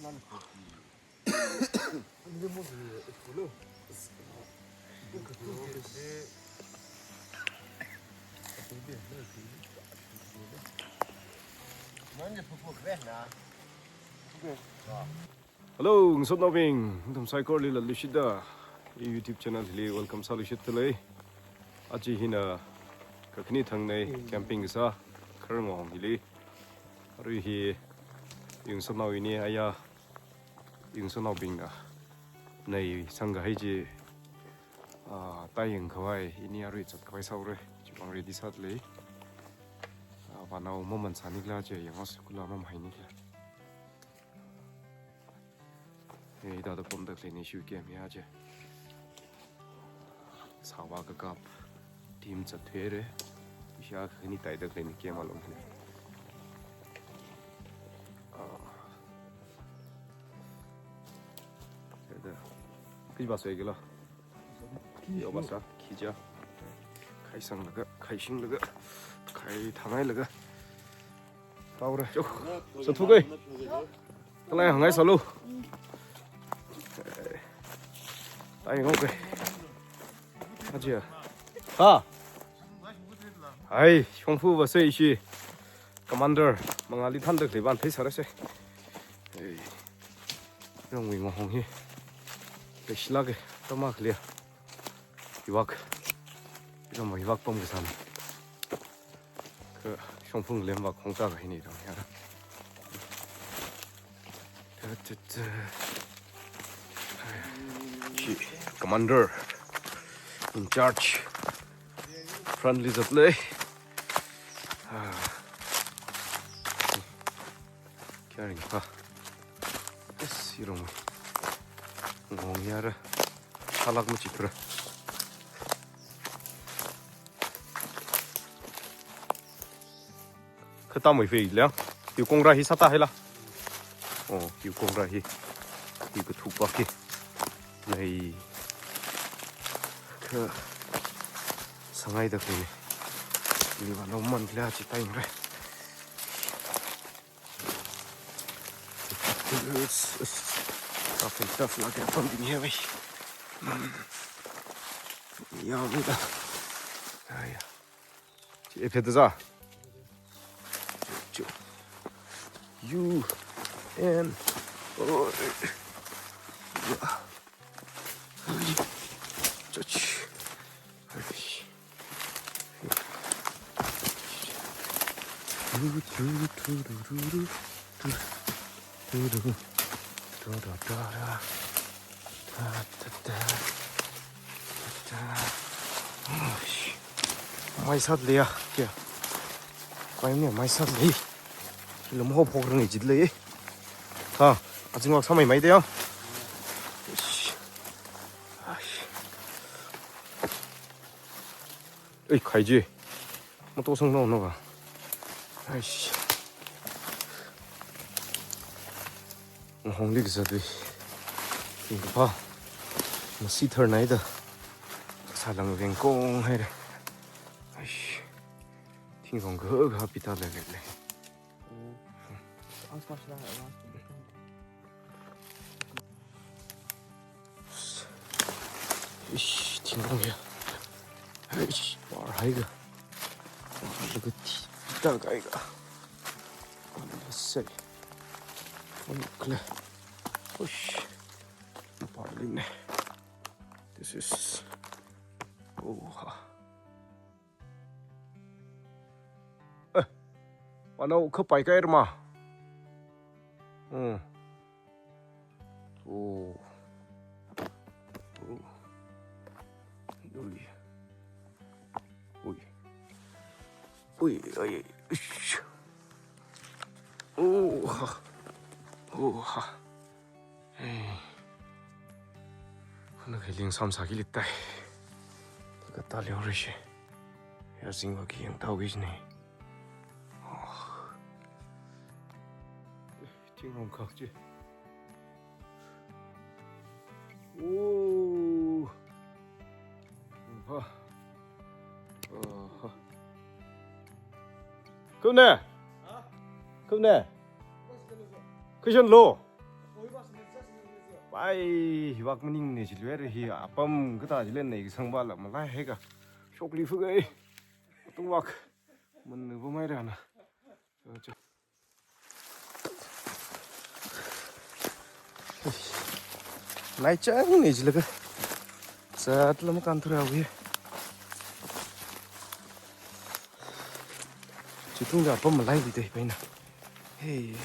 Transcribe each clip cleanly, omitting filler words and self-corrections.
Hello, ngson noving, dum cycle li la lushida YouTube channel li welcome sa lushid tele. Aji hina kakni thang nei camping sa kharngong hili. Aru hi ngson novini aya ngson noving na nei sangha haiji tayeng khawai ini aru chat khawai saure chibang ready sat le. Wanau moment sanikla je yangos kula mam haini la. 이다 더 본다 클리니 슈게 미하제 사와가 갑 팀자 퇴레 이샤 흔히 따이다 클리니 게말롱 그다 그지 봤어 얘기라 여봤어 기자 카이상르가 카이싱르가 카이 타나이르가 따오래 저 두개 cái này ngay sau luôn tay không kì à chưa ai không phu và xây chi commander mà ngài thân được thì bạn thấy sao đấy xe trong mình ngon hi cái slag cái tao mặc liền iwak trong mà iwak bom cái sao cái trong phương liền vào không ra cái này đâu nha Commander in charge. Friendly play. Caring pa. Yes, 이런 거. ngong야라. 살락 뭐 집으라. 그다 뭐 회일량. 이 공라히 사다 해라. 이 공라히. 이거 두 바퀴. 네. 그 상하이다 그네. 우리가 너무만 길하지 따잉래. Tough and tough like a pumpkin heavy. 야입니다. 아야. 에페드자. You and 좋지. 많이 샀래야. 야. 과연 많이 샀래. 너무 호포그런 이질래. 자, 아직 막 사마이 많이 돼요. 에이, 가야지. 뭐 또 성나 오너가. 아이씨. 홍리 기사도 이거 봐. 뭐 시터 나이다. 사람 뱅꽁 해래. 아이씨. 팅성 그거 비타래래. 이씨, 팅성이야. 아이씨, 뭘 하이가. 이거 티다가 이거. 쎄. 그래. 오씨. 빨리네. This is. 오하. 와나 그 바이가 이르마. 응. 오. 여기. 오이, 어이, 오하, 오하. 에이, 오늘 힐링 3-4일 있다. 이거 딸려오르시. 여신과 기행 타고 계시네. 팅롱 각지. 오, 봐. 그네. 그네. 그션 로. 빠이 희박문잉네 질베르 히 아밤 그다 질랬네 이 상발라 말라 해가 쇼클리프가 뚱박 문 보마이라 하나 저 나이 짱네 질레가 자틀럼 깐트라고요 지통자 아밤 말라이 비데 베나 헤이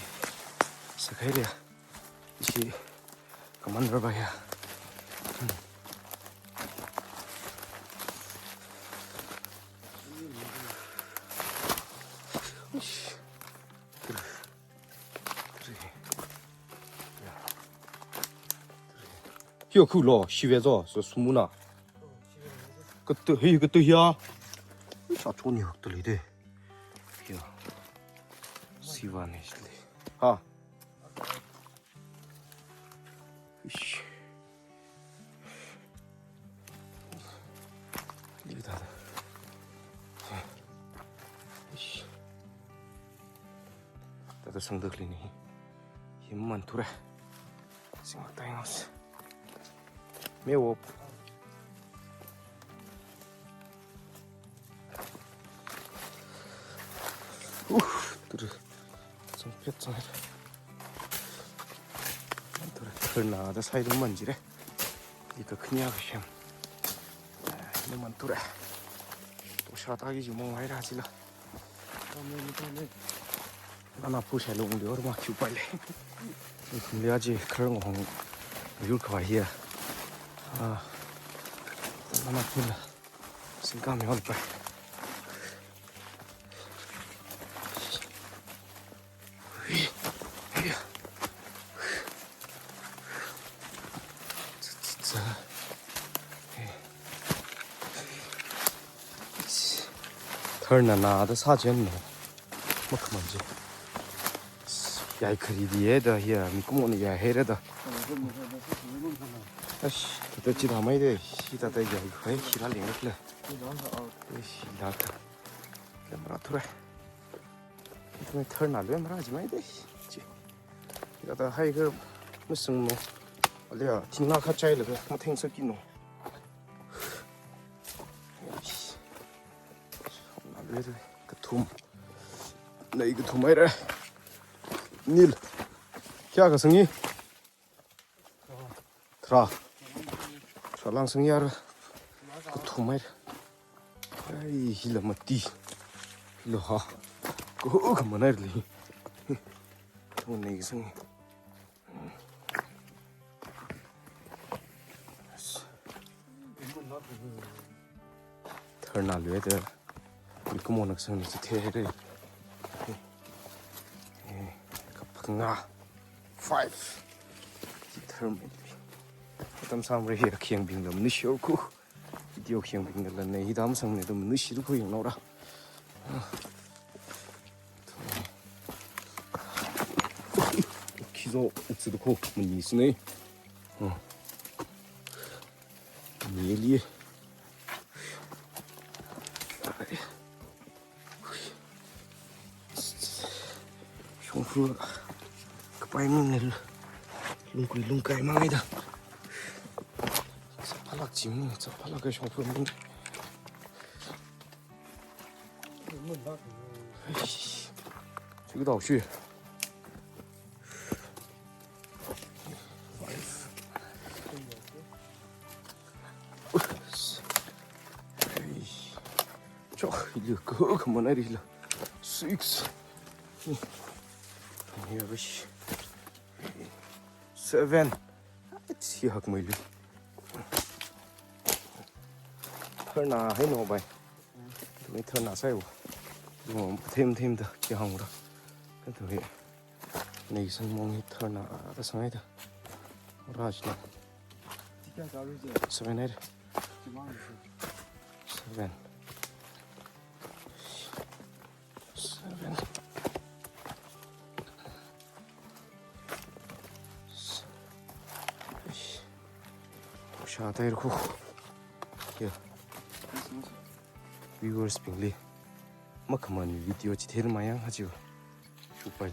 사카이리야 이시 그만 들어봐야 야 그거 시외서 수문아 그때 헤이 그때야 자 좋니 흑들이대 야 시완해 실리 아 이씨 이다 이씨 나도 상득리니 힘만 돌아 생각 다행없어 매워 들어 좀 폈잖아 들어 털나다 사이를 만지래 이거 그냥 햄 이만 들어 또 샤다기지 뭐 해라 하지라 나나 부셔 놓은 얼마 키우빨래 근데아직 그런 거 이럴 거 아니야 아 나나 불러 생각이 어렵다 진짜 털나 나도 사졌네 뭐 그만지 야이 그리디에다 야 미꾸모니 야 해래다 아씨 그때지 담아야 돼 시다다 야 이거 해 시라 링을래 씨 나가 뭐라 돌아 이거 털나 왜 말하지 마야 돼 이거다 하이 그 무슨 뭐 원래야 딩나 가짜이를 그 탱석기노 왜래 그둠 나 이거 도마이래 닐 키아가 성이 드라 저랑 성이 알아 그 도마이래 아이 힐러 뭐띠 힐러 하 그거 뭐나리 돈 내기 성이 털나 뇌들 이거 뭐 낚시는 이제 대를 kapanga 5 term tam samre hi khiang bing lam ni show ku video khiang bing la nei dam sang ne dum ni shir ku yong nora kizo utsudu ko ni sne ni li fu kapay mo nil lungkay mga ida sa palak jim sa palak ay siyang pumong 저기도 없이 저 이거 그만 내리라 6 여보시 7 시학 뭐이리 털나 hay nổ bài mấy thợ nã say thêm được cái hồng đó cái thử hiện này sang mong thợ nã ta sang ấy thôi ra chứ sao này 7 샤다 이렇게 야 viewers 빙리 막그만 비디오 지테를 마냥 하지요 슈빨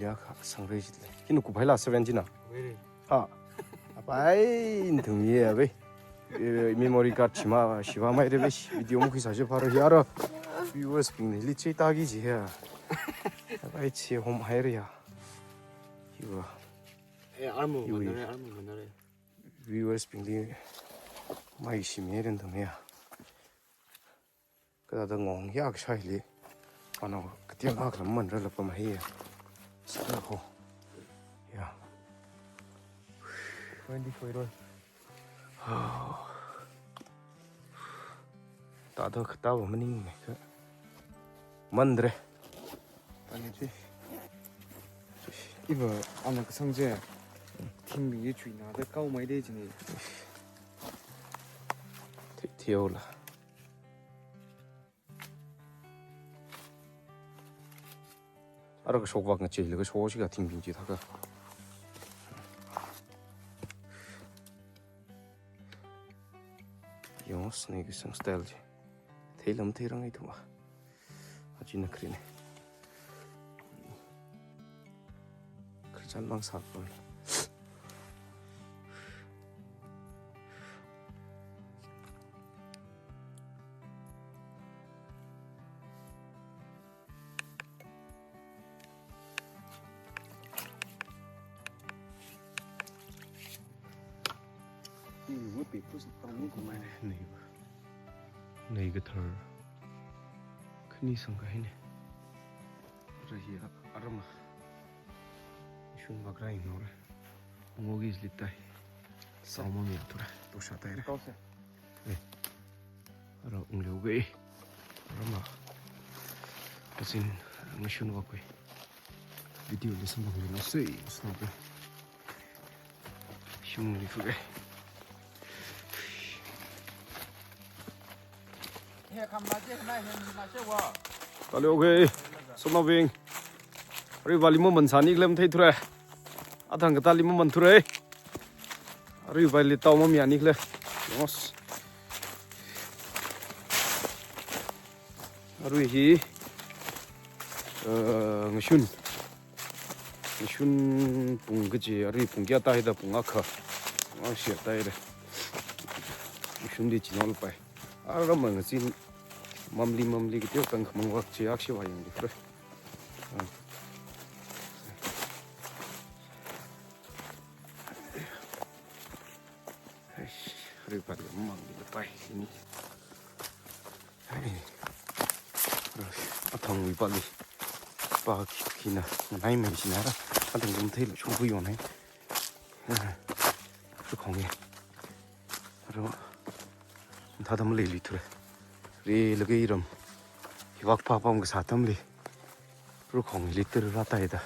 lia kha sangre jit le kinu ku phaila 17 na 왜 ha apai intum ye abe memory card chima shiwa mai re be video mu khisa je pharo yara viewers ping li chei ta gi ji ya apai chi hom hai re ya iwa 에 알무 이거, 만나래 알무 만나래 viewers ping li mai shime ren dum ya ka da ngong yak sai li ano ka tiang ha kram man ra la pa mai ya sa ho ya 24로 다들 갔다 오면 있네. 만드래. 아니지 이거 아나 그 성재 팀 위에 주인아 내 까오 많이 되지니 티오라. 알아가 쇼박은 제일 그 쇼시가 팀빈지 다가. 영어스 네그 상 스타일지. 테일럼 테이랑 이도 와. 아주나 그리네. 그 잘랑 사건. 이거 왜 부서 땅이 그만해 네이가 털 큰이 성가이네 그러지 아르마 슌 마그라이 노래 옹오기 슬리타이 사모미 토라 도샤타이라 까오세 알아 옹려게 아르마 그신 무슨 와고 비디오 레슨 방금 넣었어요 스노브 슌리 후게 Tali okay, summa bing. Ari bali mo mansani glem thei thura. Athang ka tali mo man thura. Ari bali taw mo miani khle. Nos. Ari hi ngshun. Ngshun pung gji ari pung kya ta hida pung akha. Ang sia ta ire. Ngshun di chinol pai. Ara mang sin mamli gitu kan kemang waktu aksi wayang gitu deh. Daripada memang di depan ini. Atang wibali pagi kina naik mesin ara. Atang gumthei lo chung puyon hai. Sukongnya. Aduh. 다담을 리트래 리 लगे 이름 हिवाक पापाम के साथम ले रुकोंग लिटर राता है दा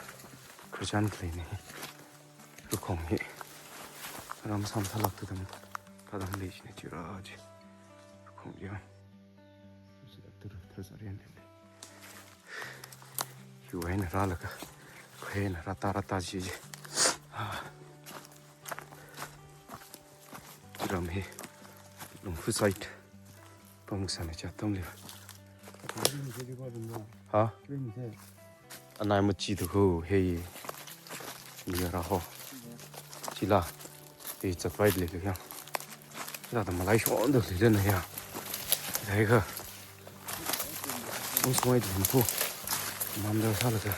कुछ लेने रुकोंग ही राम सामसा लगता दम 다담 लेने चिराज रुकोंग यार उसे तर सारे ने युवाइन रालका खेन राता चीज इरम ही 롱프 사이트 방산에 잡담려 하 안나 뭐 지도 그 해이 미라호 지라 이 잡아이들 그냥 나도 말아이 쇼온도 되잖아요 내가 무슨 말이 좀 마음대로 살아자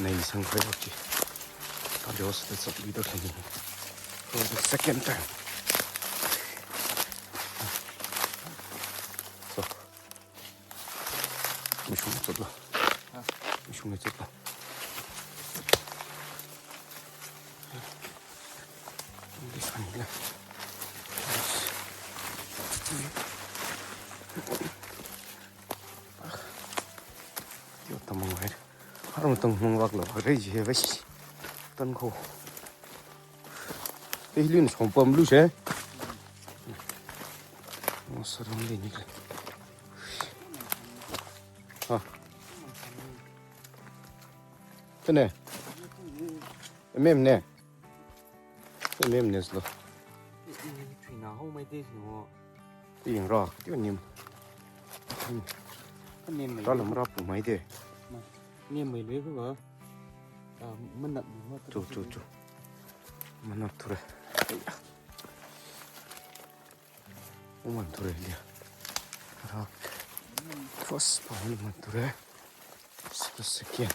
내 이상 거해봤지 다 배웠을 때 리더 되니 for the second time so 무슨 쳤다 무슨 쳤다 이게 산이야 뛰었다 뭔가 해 하루 동 뭔가 로 그래 이제 왜 던고 힐리는 좀 범루세 뭐 사람 되니까 그네 맴네 맴네스로 chuyện nào không mấy thế thì nó 이잉 라 뛰어님 anh em mày 달라 뭐라 부마이 돼 anh em mày lấy cái vợ mình đậm nó 쪼쪼쪼 만나 둘에 오만 둘에 이제 락 포스 바울만 둘에 스킨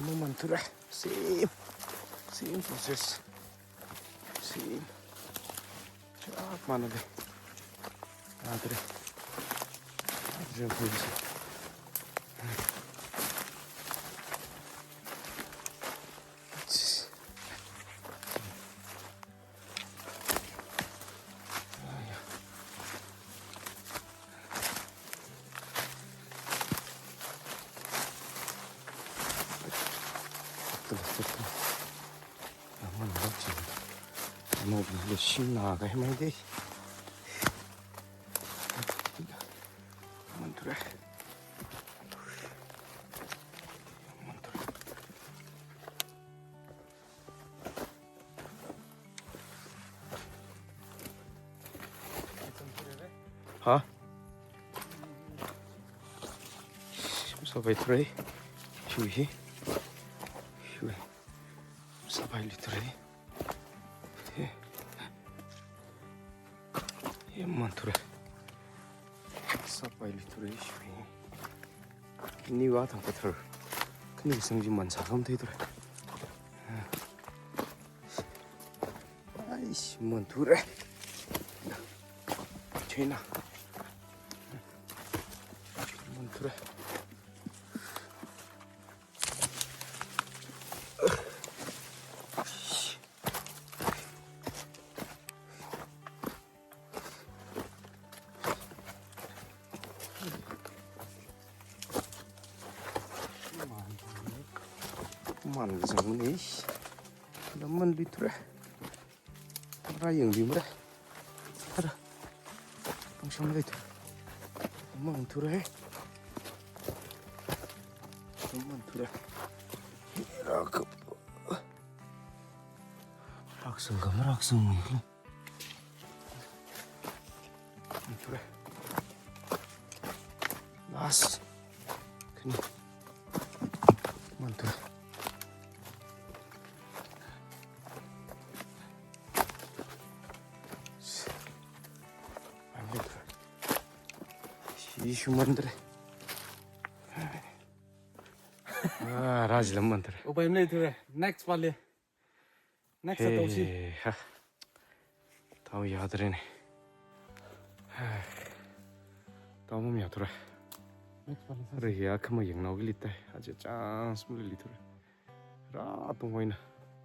오만 둘에 심 프로세스 심 쫙 많은데 아들이 보이지 나만 어렵지 뭐 이게 신나가 해봐야 돼 한번 들어 hả sao vậy thôi chui sao vậy thôi em thôi sao vậy thôi chui ni wa thằng cái thôi cái này sang gì mình sao không thấy thôi ai xí mình thôi chơi nào mình thôi màn giống này lắm mình đi thôi ra những gì mới thật à không xong đây thôi màn thôi đấy màn thôi đấy 락슨 가면 락슨 뭐야 thôi đấy 나스 그니 màn thôi 이슈만들에 아 라질만들에 오빠 em lấy thôi next one liền next là tao xin 헤하 다우 야들이네 다음은 야들아 next one là 그래 야크마 영나오길 있다 아주 짱 스물리 리터래 라 동호이나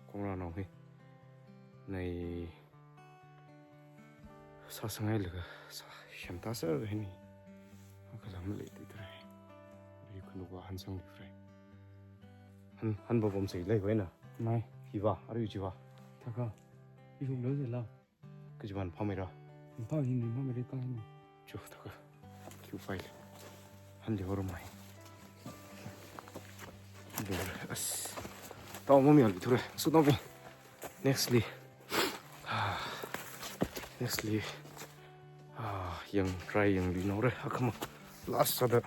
공라 나오기 네 사성의 르가 사 샴타서 해니 아까는 레이더래 그리고 누가 한성 리프레 한 법범 xây lấy vậy nè mày gì vào ở đây gì vào thật không đi không lớn rồi lâu cái gì bạn phong mày ra tao nhìn thấy mày đi coi này chú thật cứu phải 한 điều rồi mày tao muốn miệng thôi số tao về nextly yang try yang đi nấu rồi không last sada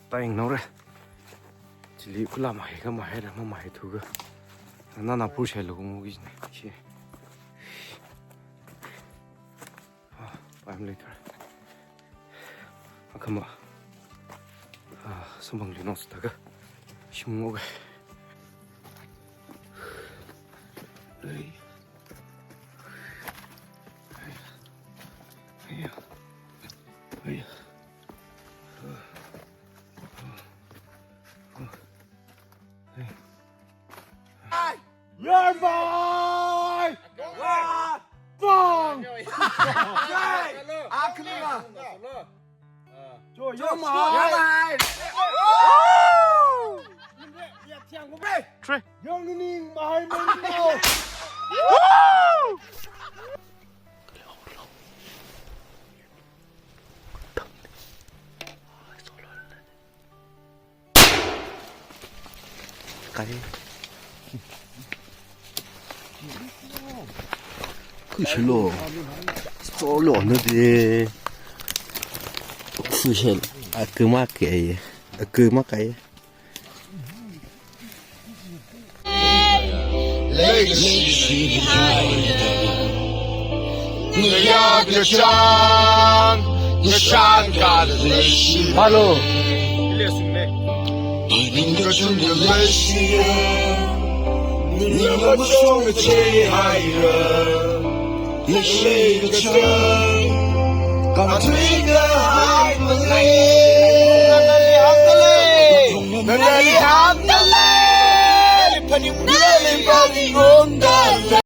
tay nấu rồi chỉ lý cứ làm mày cái mày là mà mày thôi cơ nó nào bù chạy luôn cái gì này em lấy thôi không mà 선방 리너 쓰다가 힘먹어 열발! 뻥! 아, 그니까. 저 열발! 영은이 말 먹고. cái cứ chỉ lo số lo nữa thì cứ chỉ cứ mắc cái Legacy behind người ya the shan got the legacy Hello. in the tune the legacy người mà sống cái chế hay rồi để xây cái chân còn thủy cái hai mà lấy nơi đây hát